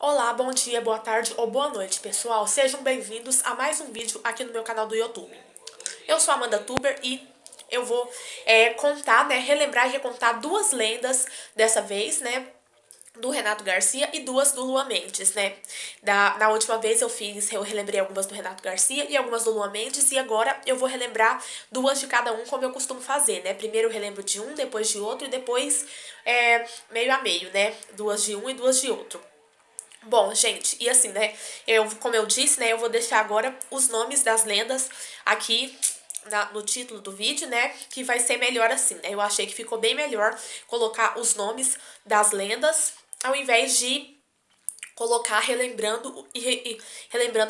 Olá, bom dia, boa tarde ou boa noite, pessoal. Sejam bem-vindos a mais um vídeo aqui no meu canal do YouTube. Eu sou a Amanda Tuber e eu vou contar, relembrar e recontar duas lendas dessa vez, do Renato Garcia e duas do Luan Mendes, Na última vez eu relembrei algumas do Renato Garcia e algumas do Luan Mendes, e agora eu vou relembrar duas de cada um, como eu costumo fazer, Primeiro eu relembro de um, depois de outro e depois meio a meio, Duas de um e duas de outro. Bom, gente, e assim, como eu disse, eu vou deixar agora os nomes das lendas aqui no título do vídeo, que vai ser melhor assim, Eu achei que ficou bem melhor colocar os nomes das lendas ao invés de colocar relembrando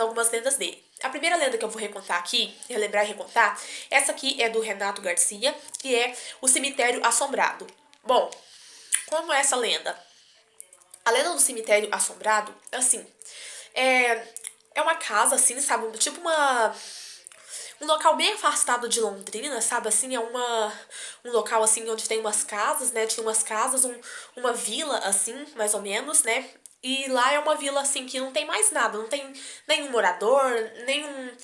algumas lendas dele. A primeira lenda que eu vou recontar aqui, relembrar e recontar, essa aqui é do Renato Garcia, que é o Cemitério Assombrado. Bom, como é essa lenda? A lenda do cemitério assombrado, assim, é, é uma casa, assim, sabe? Tipo um local bem afastado de Londrina, sabe? Assim, um local, assim, onde tem umas casas, Tinha umas casas, uma vila, assim, mais ou menos, E lá é uma vila, assim, que não tem mais nada. Não tem nenhum morador, nenhum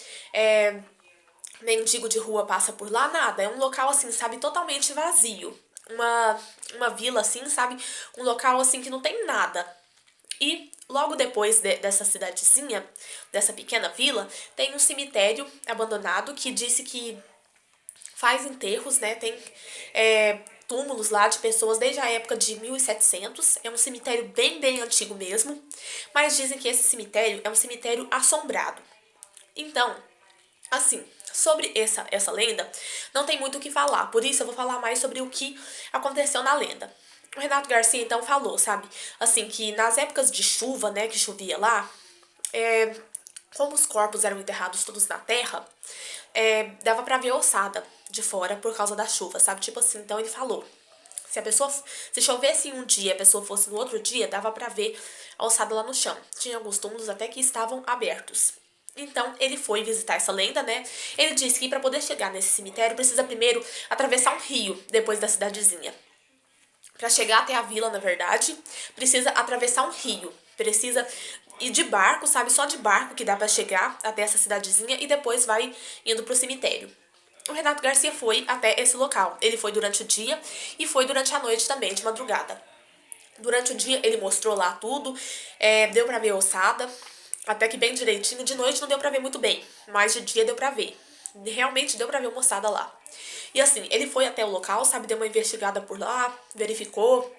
mendigo de rua passa por lá, nada. É um local, assim, sabe? Totalmente vazio. Uma vila, assim, sabe? Um local, assim, que não tem nada. E logo depois dessa cidadezinha, dessa pequena vila, tem um cemitério abandonado que disse que faz enterros, Tem túmulos lá de pessoas desde a época de 1700. É um cemitério bem, bem antigo mesmo. Mas dizem que esse cemitério é um cemitério assombrado. Então, assim, sobre essa lenda, não tem muito o que falar. Por isso eu vou falar mais sobre o que aconteceu na lenda. O Renato Garcia, então, falou, sabe? Assim, que nas épocas de chuva, que chovia lá, como os corpos eram enterrados todos na terra, dava pra ver a ossada de fora por causa da chuva, sabe? Tipo assim, então ele falou. Se chovesse um dia e a pessoa fosse no outro dia, dava pra ver a ossada lá no chão. Tinha alguns túmulos até que estavam abertos. Então, ele foi visitar essa lenda, Ele disse que para poder chegar nesse cemitério precisa primeiro atravessar um rio depois da cidadezinha. Para chegar até a vila, na verdade, precisa atravessar um rio. Precisa ir de barco, sabe? Só de barco que dá para chegar até essa cidadezinha e depois vai indo pro cemitério. O Renato Garcia foi até esse local. Ele foi durante o dia e foi durante a noite também, de madrugada. Durante o dia ele mostrou lá tudo, deu pra ver a ossada, até que bem direitinho. De noite não deu pra ver muito bem, mas de dia deu pra ver. Realmente deu pra ver uma ossada lá. E assim, ele foi até o local, sabe, deu uma investigada por lá, verificou.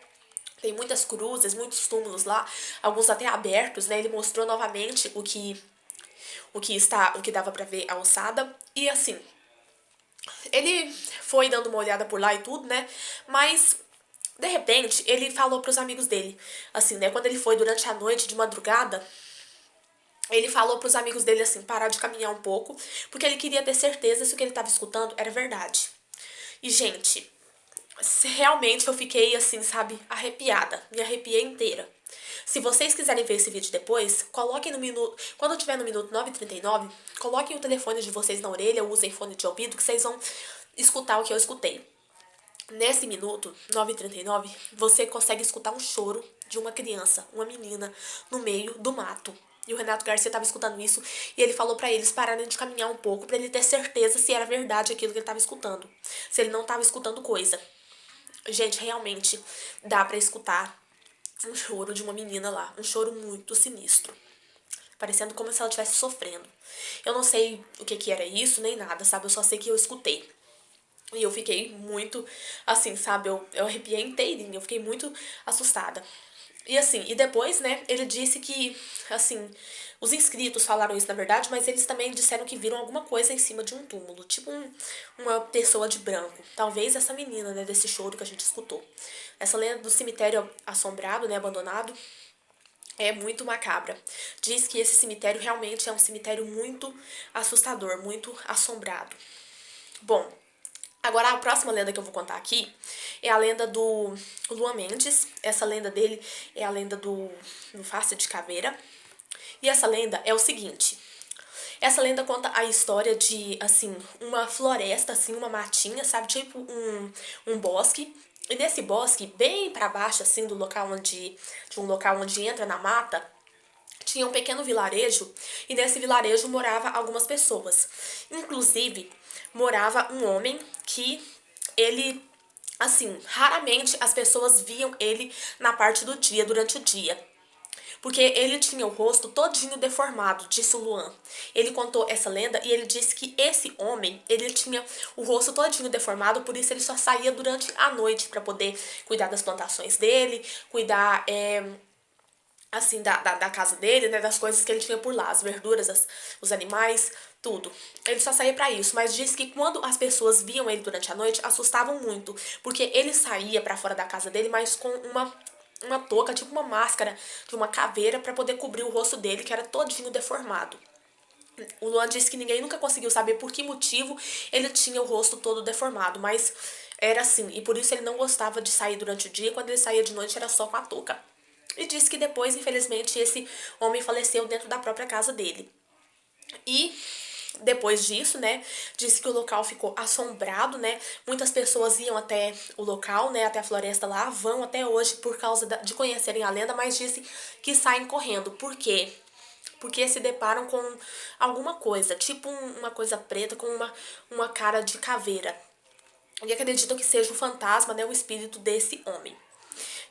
Tem muitas cruzes, muitos túmulos lá, alguns até abertos, Ele mostrou novamente o que dava pra ver a ossada. E assim, ele foi dando uma olhada por lá e tudo, Mas de repente, ele falou pros amigos dele, assim, Quando ele foi durante a noite, de madrugada, ele falou pros amigos dele, assim, parar de caminhar um pouco, porque ele queria ter certeza se o que ele tava escutando era verdade. E, gente, realmente eu fiquei, assim, sabe, arrepiada. Me arrepiei inteira. Se vocês quiserem ver esse vídeo depois, coloquem no minuto. Quando tiver no minuto 9:39, coloquem o telefone de vocês na orelha, usem fone de ouvido, que vocês vão escutar o que eu escutei. Nesse minuto, 9:39, você consegue escutar um choro de uma criança, uma menina, no meio do mato. E o Renato Garcia estava escutando isso e ele falou pra eles pararem de caminhar um pouco pra ele ter certeza se era verdade aquilo que ele estava escutando. Se ele não estava escutando coisa. Gente, realmente dá pra escutar um choro de uma menina lá. Um choro muito sinistro. Parecendo como se ela estivesse sofrendo. Eu não sei o que era isso, nem nada, sabe? Eu só sei que eu escutei. E eu fiquei muito, assim, sabe? Eu arrepiei inteirinha, eu fiquei muito assustada. E assim, e depois, ele disse que, assim, os inscritos falaram isso na verdade, mas eles também disseram que viram alguma coisa em cima de um túmulo, tipo uma pessoa de branco. Talvez essa menina, desse choro que a gente escutou. Essa lenda do cemitério assombrado, abandonado, é muito macabra. Diz que esse cemitério realmente é um cemitério muito assustador, muito assombrado. Bom, agora, a próxima lenda que eu vou contar aqui é a lenda do Luan Mendes. Essa lenda dele é a lenda do Face de Caveira. E essa lenda é o seguinte. Essa lenda conta a história de, assim, uma floresta, assim, uma matinha, sabe? Tipo um bosque. E nesse bosque, bem pra baixo, assim, de um local onde entra na mata, tinha um pequeno vilarejo e nesse vilarejo morava algumas pessoas. Inclusive, morava um homem que ele, assim, raramente as pessoas viam ele na parte do dia, durante o dia. Porque ele tinha o rosto todinho deformado, disse o Luan. Ele contou essa lenda e ele disse que esse homem, ele tinha o rosto todinho deformado, por isso ele só saía durante a noite para poder cuidar das plantações dele, cuidar, assim, da casa dele, né, das coisas que ele tinha por lá, as verduras, os animais, tudo. Ele só saía pra isso, mas disse que quando as pessoas viam ele durante a noite, assustavam muito, porque ele saía pra fora da casa dele, mas com uma touca, tipo uma máscara de uma caveira pra poder cobrir o rosto dele, que era todinho deformado. O Luan disse que ninguém nunca conseguiu saber por que motivo ele tinha o rosto todo deformado, mas era assim, e por isso ele não gostava de sair durante o dia, quando ele saía de noite era só com a touca. E disse que depois, infelizmente, esse homem faleceu dentro da própria casa dele. E depois disso, né, disse que o local ficou assombrado, né, muitas pessoas iam até o local, né, até a floresta lá, vão até hoje por causa de conhecerem a lenda, mas disse que saem correndo. Por quê? Porque se deparam com alguma coisa, tipo uma coisa preta com uma cara de caveira. E acreditam que seja o fantasma, né, o espírito desse homem.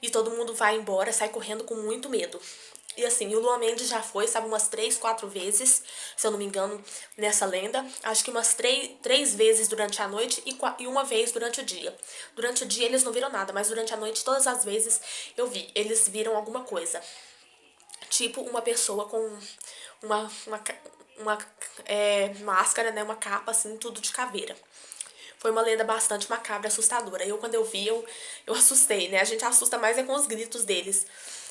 E todo mundo vai embora, sai correndo com muito medo. E assim, o Luan Mendes já foi, sabe, umas 3, 4 vezes, se eu não me engano, nessa lenda. Acho que umas 3 vezes durante a noite e uma vez durante o dia. Durante o dia eles não viram nada, mas durante a noite, todas as vezes eu vi. Eles viram alguma coisa. Tipo uma pessoa com uma máscara, né, uma capa, assim, tudo de caveira. Foi uma lenda bastante macabra, assustadora. Quando eu vi, eu assustei, né? A gente assusta mais é com os gritos deles.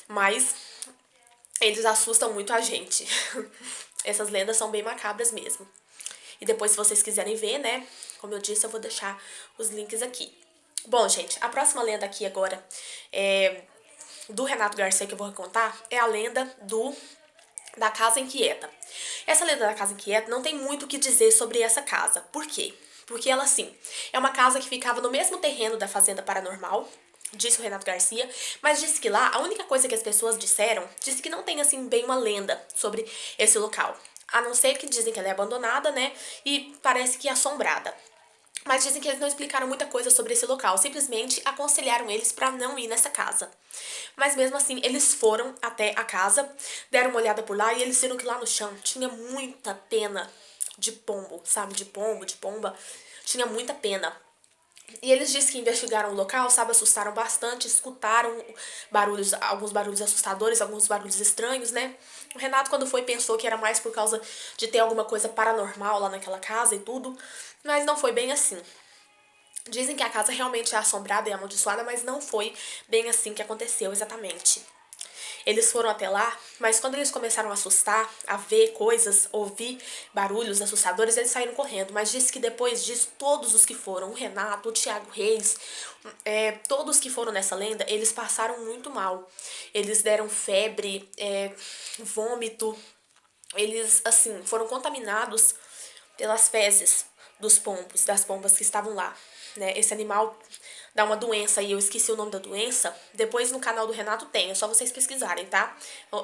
Mas eles assustam muito a gente. Essas lendas são bem macabras mesmo. E depois, se vocês quiserem ver, né? Como eu disse, eu vou deixar os links aqui. Bom, gente, a próxima lenda aqui agora do Renato Garcia que eu vou contar é a lenda da Casa Inquieta. Essa lenda da Casa Inquieta não tem muito o que dizer sobre essa casa. Por quê? Porque ela, assim, é uma casa que ficava no mesmo terreno da Fazenda Paranormal, disse o Renato Garcia, mas disse que lá, a única coisa que as pessoas disseram, disse que não tem, assim, bem uma lenda sobre esse local. A não ser que dizem que ela é abandonada, né, e parece que assombrada. Mas dizem que eles não explicaram muita coisa sobre esse local, simplesmente aconselharam eles pra não ir nessa casa. Mas mesmo assim, eles foram até a casa, deram uma olhada por lá e eles viram que lá no chão tinha muita pena de pombo, sabe? De pombo, de pomba. Tinha muita pena. E eles dizem que investigaram o local, sabe? Assustaram bastante, escutaram barulhos, alguns barulhos assustadores, alguns barulhos estranhos, né? O Renato, quando foi, pensou que era mais por causa de ter alguma coisa paranormal lá naquela casa e tudo, mas não foi bem assim. Dizem que a casa realmente é assombrada e amaldiçoada, mas não foi bem assim que aconteceu exatamente. Eles foram até lá, mas quando eles começaram a assustar, a ver coisas, ouvir barulhos assustadores, eles saíram correndo. Mas disse que depois disso, todos os que foram, o Renato, o Thiago Reis, todos que foram nessa lenda, eles passaram muito mal. Eles deram febre, vômito, eles, assim, foram contaminados pelas fezes dos pombos, das pombas que estavam lá, né? Esse animal dá uma doença aí, eu esqueci o nome da doença. Depois no canal do Renato tem, é só vocês pesquisarem, tá?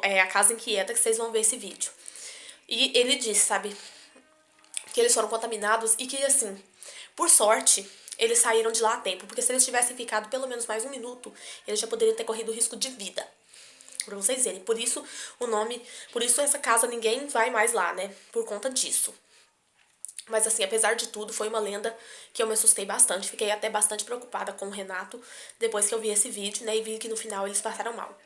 É a Casa Inquieta que vocês vão ver esse vídeo. E ele disse, sabe, que eles foram contaminados e que, assim, por sorte, eles saíram de lá a tempo. Porque se eles tivessem ficado pelo menos mais um minuto, eles já poderiam ter corrido risco de vida. Pra vocês verem. Por isso o nome, por isso essa casa ninguém vai mais lá, né? Por conta disso. Mas assim, apesar de tudo, foi uma lenda que eu me assustei bastante. Fiquei até bastante preocupada com o Renato depois que eu vi esse vídeo, né? E vi que no final eles passaram mal.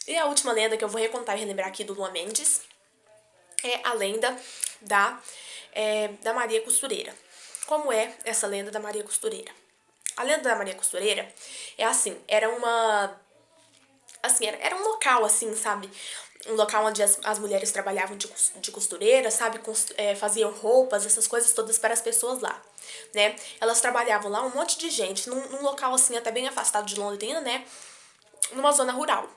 E a última lenda que eu vou recontar e relembrar aqui do Luan Mendes é a lenda da Maria Costureira. Como é essa lenda da Maria Costureira? A lenda da Maria Costureira é assim, era um local, assim, sabe? Um local onde as mulheres trabalhavam de costureira, sabe? Faziam roupas, essas coisas todas para as pessoas lá, né? Elas trabalhavam lá, um monte de gente, num local, assim, até bem afastado de Londrina, né? Numa zona rural.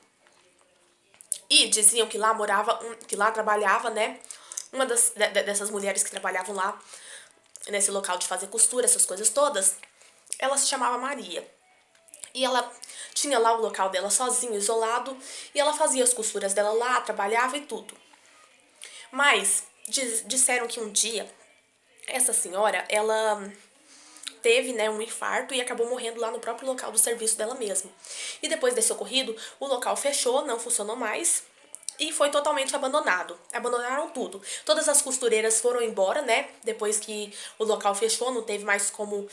E diziam que lá que lá trabalhava, né? Uma dessas mulheres que trabalhavam lá, nesse local de fazer costura, essas coisas todas, ela se chamava Maria. E ela tinha lá o local dela sozinho, isolado, e ela fazia as costuras dela lá, trabalhava e tudo. Mas disseram que um dia essa senhora, ela teve, né, um infarto e acabou morrendo lá no próprio local do serviço dela mesma. E depois desse ocorrido, o local fechou, não funcionou mais e foi totalmente abandonado. Abandonaram tudo. Todas as costureiras foram embora, né? Depois que o local fechou, não teve mais como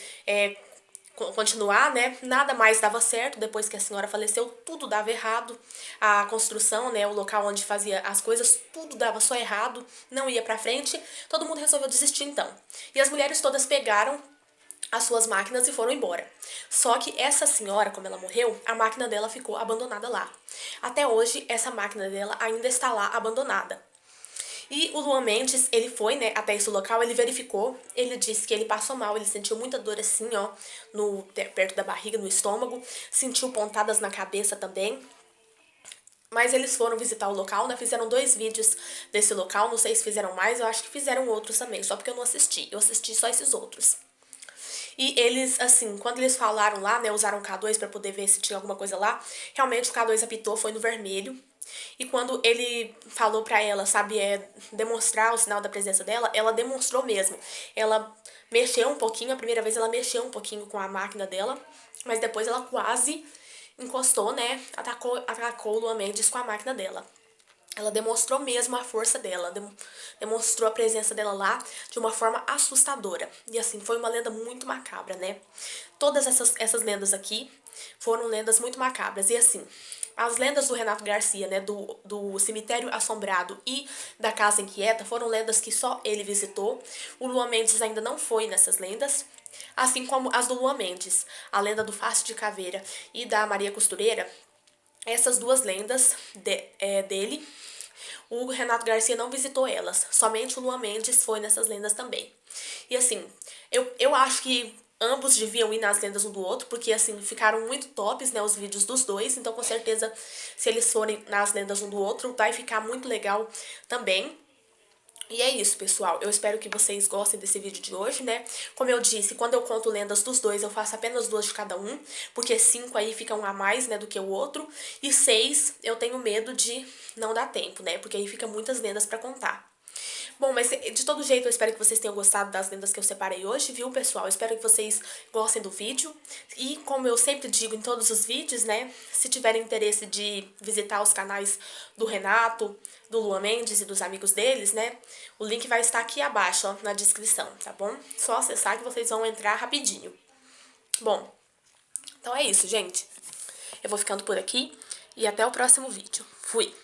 continuar, né? Nada mais dava certo. Depois que a senhora faleceu, tudo dava errado. A construção, né? O local onde fazia as coisas, tudo dava só errado. Não ia pra frente. Todo mundo resolveu desistir então. E as mulheres todas pegaram as suas máquinas e foram embora. Só que essa senhora, como ela morreu, a máquina dela ficou abandonada lá. Até hoje, essa máquina dela ainda está lá abandonada. E o Luan Mendes, ele foi, né, até esse local, ele verificou, ele disse que ele passou mal, ele sentiu muita dor assim, ó, perto da barriga, no estômago, sentiu pontadas na cabeça também. Mas eles foram visitar o local, né, fizeram 2 vídeos desse local, não sei se fizeram mais, eu acho que fizeram outros também, só porque eu não assisti, eu assisti só esses outros. E eles, assim, quando eles falaram lá, né, usaram o K2 pra poder ver se tinha alguma coisa lá, realmente o K2 apitou, foi no vermelho. E quando ele falou pra ela, sabe, demonstrar o sinal da presença dela, ela demonstrou mesmo. Ela mexeu um pouquinho, a primeira vez ela mexeu um pouquinho com a máquina dela, mas depois ela quase encostou, né, atacou o Luan Mendes com a máquina dela. Ela demonstrou mesmo a força dela, demonstrou a presença dela lá de uma forma assustadora. E assim, foi uma lenda muito macabra, né? Todas essas lendas aqui foram lendas muito macabras. E assim, as lendas do Renato Garcia, né, do Cemitério Assombrado e da Casa Inquieta, foram lendas que só ele visitou. O Luan Mendes ainda não foi nessas lendas. Assim como as do Luan Mendes, a lenda do Face de Caveira e da Maria Costureira, essas 2 lendas dele, o Renato Garcia não visitou elas. Somente o Luan Mendes foi nessas lendas também. E assim, eu acho que ambos deviam ir nas lendas um do outro, porque assim, ficaram muito tops, né, os vídeos dos dois. Então, com certeza, se eles forem nas lendas um do outro, vai ficar muito legal também. E é isso, pessoal. Eu espero que vocês gostem desse vídeo de hoje, né? Como eu disse, quando eu conto lendas dos dois, eu faço apenas 2 de cada um, porque 5 aí fica um a mais, né, do que o outro. E 6 eu tenho medo de não dar tempo, né? Porque aí fica muitas lendas pra contar. Bom, mas de todo jeito eu espero que vocês tenham gostado das lendas que eu separei hoje, viu, pessoal? Eu espero que vocês gostem do vídeo. E como eu sempre digo em todos os vídeos, né? Se tiverem interesse de visitar os canais do Renato, do Luan Mendes e dos amigos deles, né? O link vai estar aqui abaixo, ó, na descrição, tá bom? Só acessar que vocês vão entrar rapidinho. Bom, então é isso, gente. Eu vou ficando por aqui e até o próximo vídeo. Fui!